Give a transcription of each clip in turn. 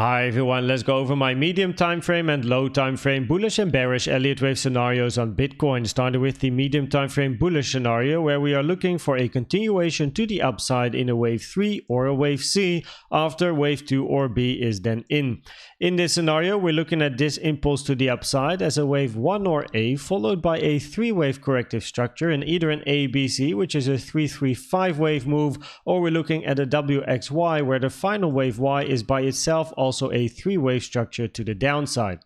Hi everyone, let's go over my medium time frame and low time frame bullish and bearish Elliott Wave scenarios on Bitcoin, starting with the medium time frame bullish scenario where we are looking for a continuation to the upside in a wave 3 or a wave C after wave 2 or B is then in. In this scenario, we're looking at this impulse to the upside as a wave 1 or A followed by a 3-wave corrective structure in either an ABC, which is a 3-3-5 wave move, or we're looking at a WXY where the final wave Y is by itself also a 3-wave structure to the downside.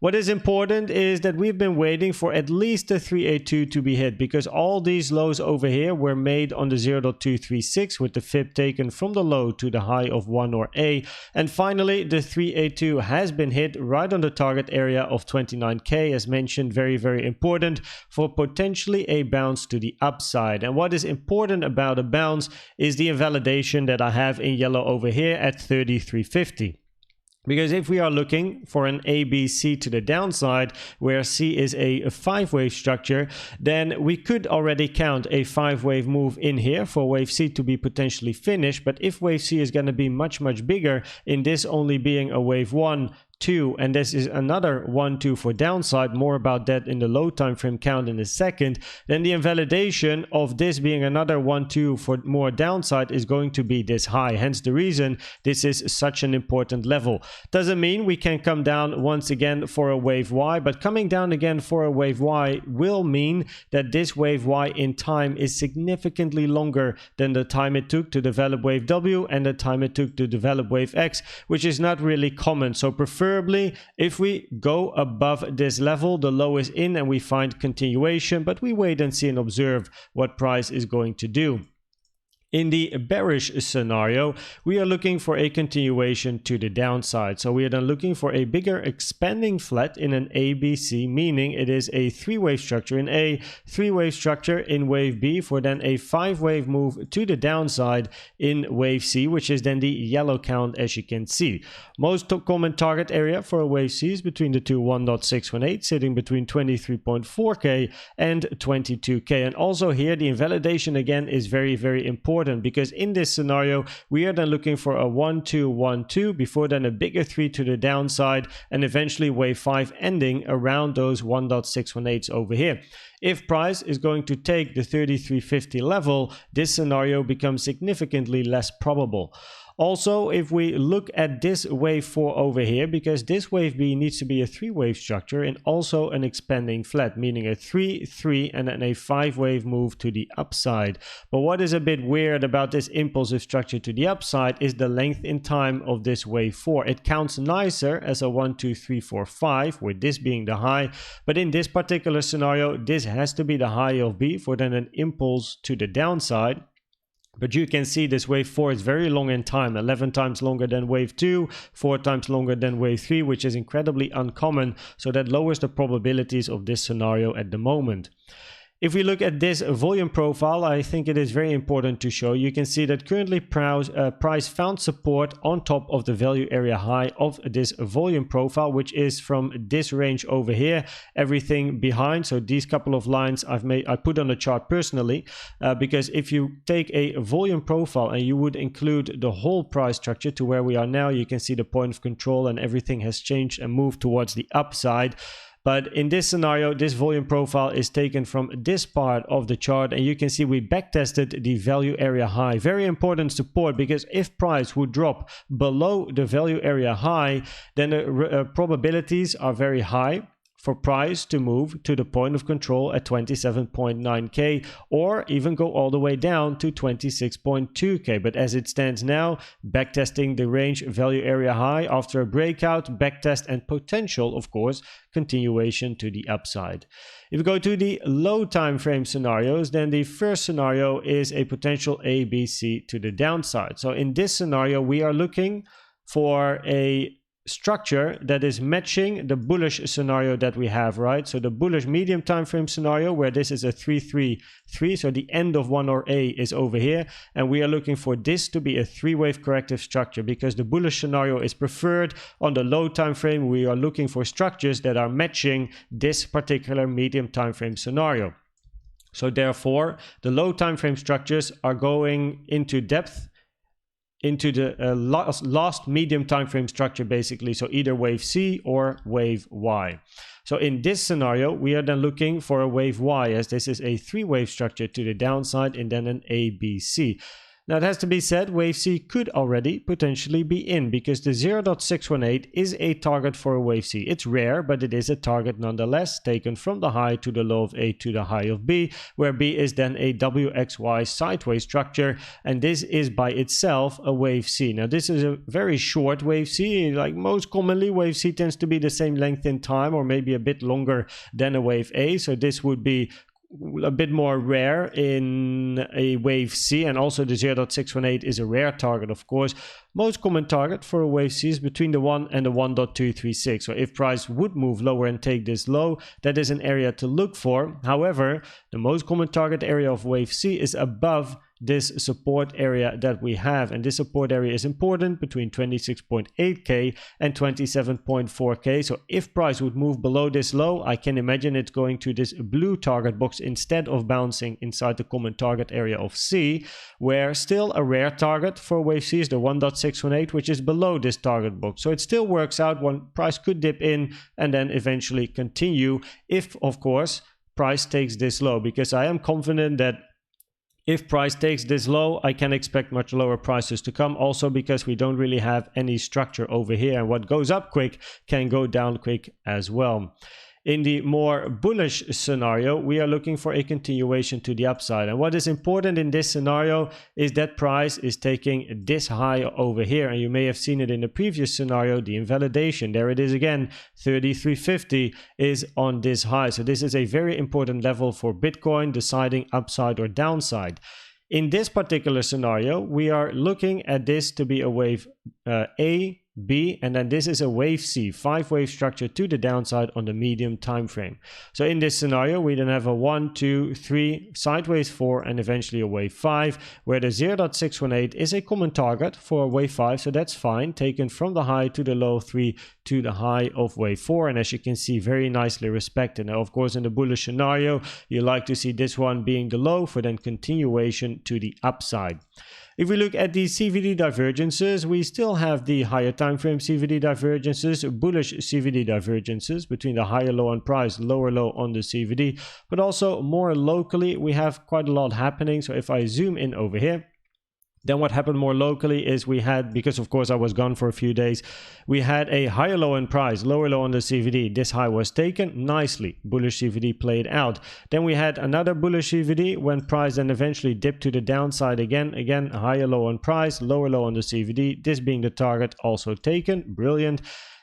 What is important is that we've been waiting for at least the 382 to be hit because all these lows over here were made on the 0.236 with the fib taken from the low to the high of 1 or A. And finally, the 382 has been hit right on the target area of 29K, as mentioned, very, very important for potentially a bounce to the upside. And what is important about a bounce is the invalidation that I have in yellow over here at 3350. Because if we are looking for an ABC to the downside, where C is a 5-wave structure, then we could already count a 5-wave move in here for wave C to be potentially finished. But if wave C is going to be much, much bigger, in this only being a wave 1, 2, and this is another 1, 2 for downside, more about that in the low time frame count in a second, then the invalidation of this being another 1, 2 for more downside is going to be this high. Hence the reason this is such an important level. Doesn't mean we can come down once again for a wave Y, but coming down again for a wave Y will mean that this wave Y in time is significantly longer than the time it took to develop wave W and the time it took to develop wave X, which is not really common. So preferably, if we go above this level, the low is in and we find continuation, but we wait and see and observe what price is going to do. In the bearish scenario, we are looking for a continuation to the downside. So we are then looking for a bigger expanding flat in an ABC, meaning it is a 3-wave structure in A, 3-wave structure in wave B for then a 5-wave move to the downside in wave C, which is then the yellow count as you can see. Most common target area for a wave C is between the two 1.618, sitting between 23.4K and 22K. And also here, the invalidation again is very, very important, because in this scenario we are then looking for a 1, 2, 1, 2 before then a bigger 3 to the downside and eventually wave 5 ending around those 1.618s over here. If price is going to take the 3350 level, this scenario becomes significantly less probable. Also, if we look at this wave 4 over here, because this wave B needs to be a 3-wave structure and also an expanding flat, meaning a 3, 3 and then a 5-wave move to the upside. But what is a bit weird about this impulsive structure to the upside is the length in time of this wave 4. It counts nicer as a 1, 2, 3, 4, 5, with this being the high. But in this particular scenario, this has to be the high of B for then an impulse to the downside. But you can see this wave 4 is very long in time, 11 times longer than wave 2, 4 times longer than wave 3, which is incredibly uncommon. So that lowers the probabilities of this scenario at the moment. If we look at this volume profile, I think it is very important to show. You can see that currently price found support on top of the value area high of this volume profile, which is from this range over here, everything behind. So these couple of lines I put on the chart personally, because if you take a volume profile and you would include the whole price structure to where we are now, you can see the point of control and everything has changed and moved towards the upside. But in this scenario, this volume profile is taken from this part of the chart, and you can see we backtested the value area high. Very important support, because if price would drop below the value area high, then the probabilities are very high for price to move to the point of control at 27.9K or even go all the way down to 26.2K. But as it stands now, backtesting the range value area high after a breakout, backtest and potential, of course, continuation to the upside. If we go to the low time frame scenarios, then the first scenario is a potential ABC to the downside. So in this scenario, we are looking for a structure that is matching the bullish scenario that we have, right? So the bullish medium time frame scenario, where this is a 3-3-3, so the end of 1 or A is over here, and we are looking for this to be a 3-wave corrective structure, because the bullish scenario is preferred. On the low time frame, we are looking for structures that are matching this particular medium time frame scenario. So therefore, the low time frame structures are going into depth into the last medium time frame structure basically, so either wave C or wave Y. So in this scenario, we are then looking for a wave Y, as this is a 3-wave structure to the downside and then an ABC. Now it has to be said, wave C could already potentially be in, because the 0.618 is a target for a wave C. It's rare, but it is a target nonetheless, taken from the high to the low of A to the high of B, where B is then a WXY sideways structure, and this is by itself a wave C. Now this is a very short wave C. Like most commonly, wave C tends to be the same length in time, or maybe a bit longer than a wave A, so this would be a bit more rare in a wave C, and also the 0.618 is a rare target, of course. Most common target for a wave C is between the 1 and the 1.236. So if price would move lower and take this low, that is an area to look for. However, the most common target area of wave C is above this support area that we have, and this support area is important, between 26.8k and 27.4k. so if price would move below this low, I can imagine it's going to this blue target box instead of bouncing inside the common target area of C, where still a rare target for wave C is the 1.618, which is below this target box. So it still works out. One price could dip in and then eventually continue if, of course, price takes this low, because I am confident that if price takes this low, I can expect much lower prices to come, also because we don't really have any structure over here, and what goes up quick can go down quick as well. In the more bullish scenario, we are looking for a continuation to the upside. And what is important in this scenario is that price is taking this high over here. And you may have seen it in the previous scenario, the invalidation. There it is again, 3350 is on this high. So this is a very important level for Bitcoin, deciding upside or downside. In this particular scenario, we are looking at this to be a wave A, B, and then this is a wave C, 5-wave structure to the downside on the medium time frame. So in this scenario, we then have a 1, 2, 3, sideways 4, and eventually a wave 5, where the 0.618 is a common target for wave 5, so that's fine, taken from the high to the low 3 to the high of wave 4, and as you can see, very nicely respected. Now, of course, in the bullish scenario, you like to see this one being the low for then continuation to the upside. If we look at the CVD divergences, we still have the higher time frame CVD divergences, bullish CVD divergences between the higher low on price, lower low on the CVD, but also more locally, we have quite a lot happening. So if I zoom in over here, then what happened more locally is we had, because of course I was gone for a few days, we had a higher low in price, lower low on the CVD. This high was taken nicely. Bullish CVD played out. Then we had another bullish CVD when price then eventually dipped to the downside again. Again, higher low on price, lower low on the CVD. This being the target, also taken. Brilliant.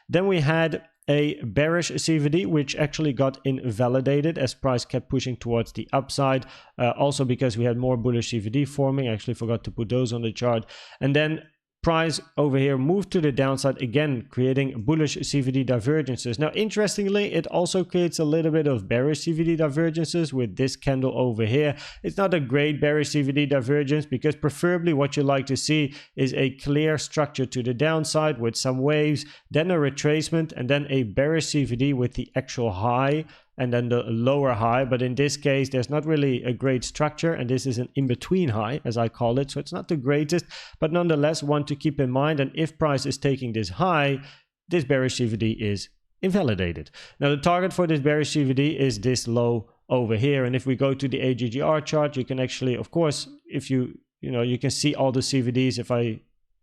Then we had a bearish CVD, which actually got invalidated as price kept pushing towards the upside. Also because we had more bullish CVD forming. I actually forgot to put those on the chart. And then price over here moved to the downside again, creating bullish CVD divergences. Now, interestingly, it also creates a little bit of bearish CVD divergences with this candle over here. It's not a great bearish CVD divergence, because preferably what you like to see is a clear structure to the downside with some waves, then a retracement, and then a bearish CVD with the actual high and then the lower high. But in this case, there's not really a great structure, and this is an in-between high, as I call it. So it's not the greatest, but nonetheless one to keep in mind. And if price is taking this high, this bearish CVD is invalidated. Now, the target for this bearish CVD is this low over here. And if we go to the AGGR chart, you can actually, of course, if you can see all the CVDs if I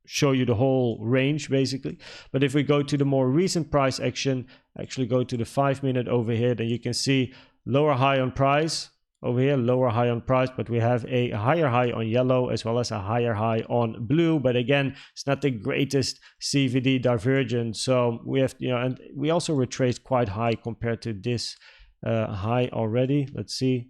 show you the whole range basically. But if we go to the more recent price action, actually go to the 5-minute over here, then you can see lower high on price over here, lower high on price, but we have a higher high on yellow as well as a higher high on blue. But again, it's not the greatest CVD divergence. So we have, and we also retraced quite high compared to this high already. Let's see.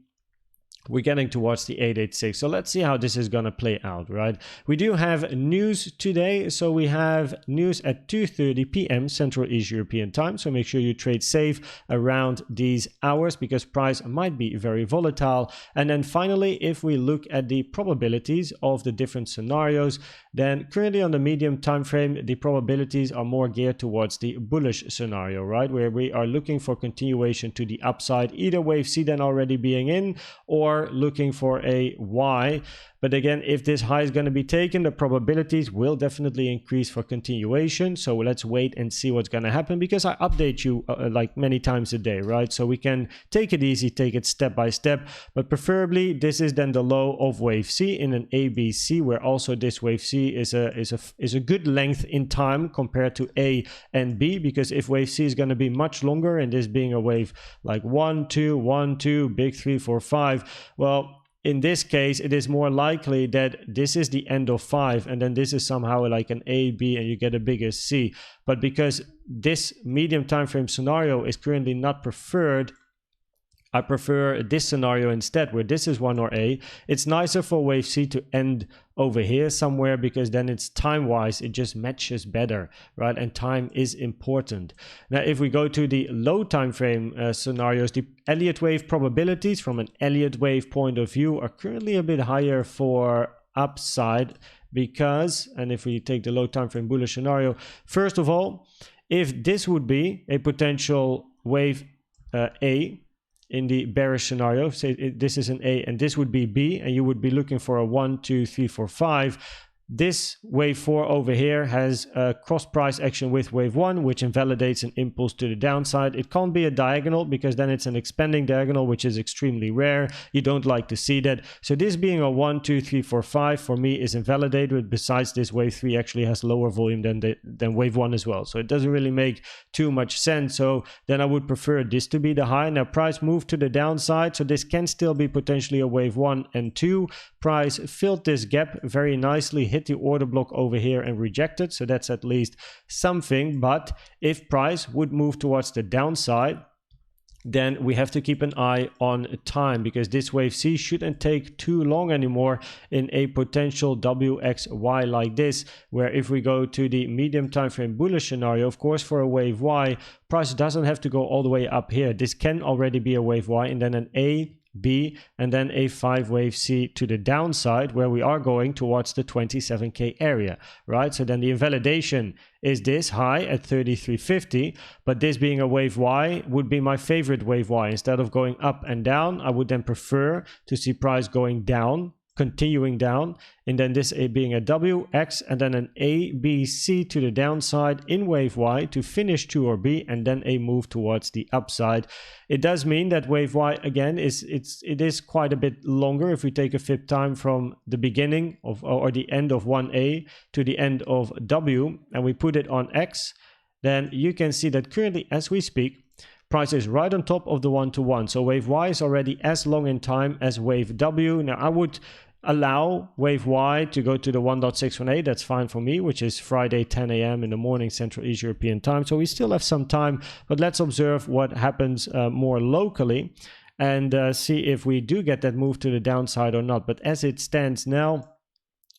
We're getting towards the 886. So let's see how this is going to play out, right? We do have news today. So we have news at 2:30 p.m. Central East European time. So make sure you trade safe around these hours, because price might be very volatile. And then finally, if we look at the probabilities of the different scenarios, then currently on the medium time frame, the probabilities are more geared towards the bullish scenario, right? Where we are looking for continuation to the upside, either wave C then already being in, or looking for a Y. But again, if this high is going to be taken, the probabilities will definitely increase for continuation. So let's wait and see what's going to happen, because I update you like many times a day, right? So we can take it easy, take it step by step, but preferably this is then the low of wave C in an ABC, where also this wave C is a good length in time compared to A and B, because if wave C is going to be much longer, and this being a wave like 1, 2, 1, 2, big 3, 4, 5, well, in this case, it is more likely that this is the end of 5, and then this is somehow like an A, B, and you get a bigger C. But because this medium time frame scenario is currently not preferred, I prefer this scenario instead, where this is 1 or A. It's nicer for wave C to end over here somewhere, because then it's time-wise, it just matches better, right? And time is important. Now, if we go to the low time frame scenarios, the Elliott Wave probabilities from an Elliott Wave point of view are currently a bit higher for upside, because, and if we take the low time frame bullish scenario, first of all, if this would be a potential wave A, in the bearish scenario, say this is an A and this would be B, and you would be looking for a 1, 2, 3, 4, 5. This wave 4 over here has a cross price action with wave 1, which invalidates an impulse to the downside. It can't be a diagonal, because then it's an expanding diagonal, which is extremely rare. You don't like to see that. So this being a 1, 2, 3, 4, 5 for me is invalidated. Besides, this wave 3 actually has lower volume than wave 1 as well. So it doesn't really make too much sense. So then I would prefer this to be the high. Now price moved to the downside, so this can still be potentially a wave 1 and 2. Price filled this gap very nicely, hit the order block over here and rejected, so that's at least something. But if price would move towards the downside, then we have to keep an eye on time, because this wave C shouldn't take too long anymore in a potential WXY like this, where if we go to the medium time frame bullish scenario, of course for a wave Y, price doesn't have to go all the way up here. This can already be a wave Y and then an A, B, and then a 5 wave C to the downside, where we are going towards the 27k area, right? So then the invalidation is this high at 3350, but this being a wave Y would be my favorite wave Y. Instead of going up and down, I would then prefer to see price going down, continuing down, and then this being a W, X, and then an A, B, C to the downside in wave Y to finish 2 or B, and then a move towards the upside. It does mean that wave Y again it is quite a bit longer. If we take a fib time from the beginning of or the end of 1A to the end of W, and we put it on X, then you can see that currently as we speak, price is right on top of the 1-to-1. So wave Y is already as long in time as wave W. Now I would allow wave Y to go to the 1.618. That's fine for me, which is Friday 10 a.m. in the morning Central East European time. So we still have some time, but let's observe what happens more locally and see if we do get that move to the downside or not. But as it stands now,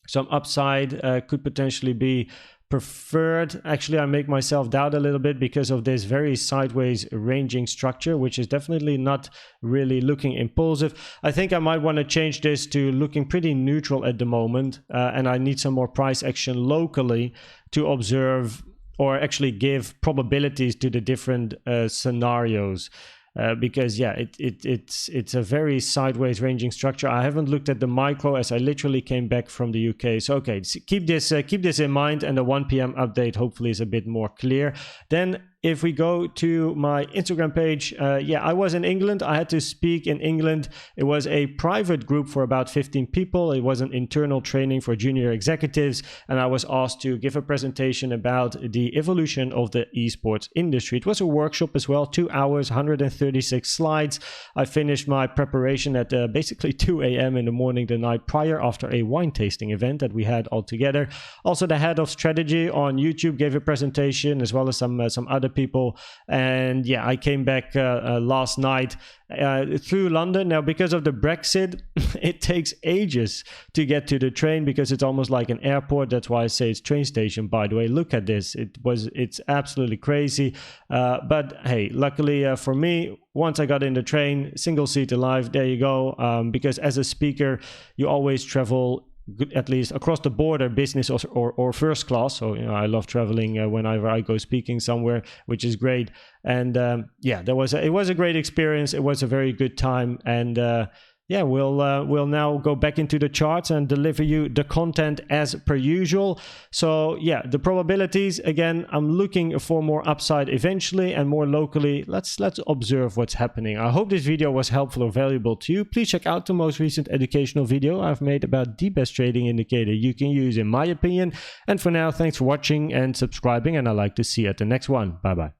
some upside could potentially be preferred. Actually, I make myself doubt a little bit because of this very sideways ranging structure, which is definitely not really looking impulsive. I think I might want to change this to looking pretty neutral at the moment, and I need some more price action locally to observe or actually give probabilities to the different scenarios. Because yeah, it's a very sideways ranging structure. I haven't looked at the micro as I literally came back from the UK. So okay, keep this in mind, and the 1 p.m. update hopefully is a bit more clear. Then if we go to my Instagram page, yeah, I was in England. I had to speak in England. It was a private group for about 15 people. It was an internal training for junior executives, and I was asked to give a presentation about the evolution of the esports industry. It was a workshop as well, 2 hours, 136 slides. I finished my preparation at basically 2 a.m. in the morning the night prior, after a wine tasting event that we had all together. Also, the head of strategy on YouTube gave a presentation, as well as some other people. And yeah, I came back last night through London. Now, because of the Brexit, it takes ages to get to the train, because it's almost like an airport. That's why I say it's train station, by the way. Look at this. It's absolutely crazy. But hey, luckily for me, once I got in the train, single seat alive, there you go. Because as a speaker, you always travel at least across the border, business or first class. So, you know, I love traveling whenever I go speaking somewhere, which is great. And yeah, it was a great experience. It was a very good time. And yeah, we'll now go back into the charts and deliver you the content as per usual. So yeah, the probabilities, again, I'm looking for more upside eventually and more locally. Let's observe what's happening. I hope this video was helpful or valuable to you. Please check out the most recent educational video I've made about the best trading indicator you can use in my opinion. And for now, thanks for watching and subscribing, and I'd like to see you at the next one. Bye bye.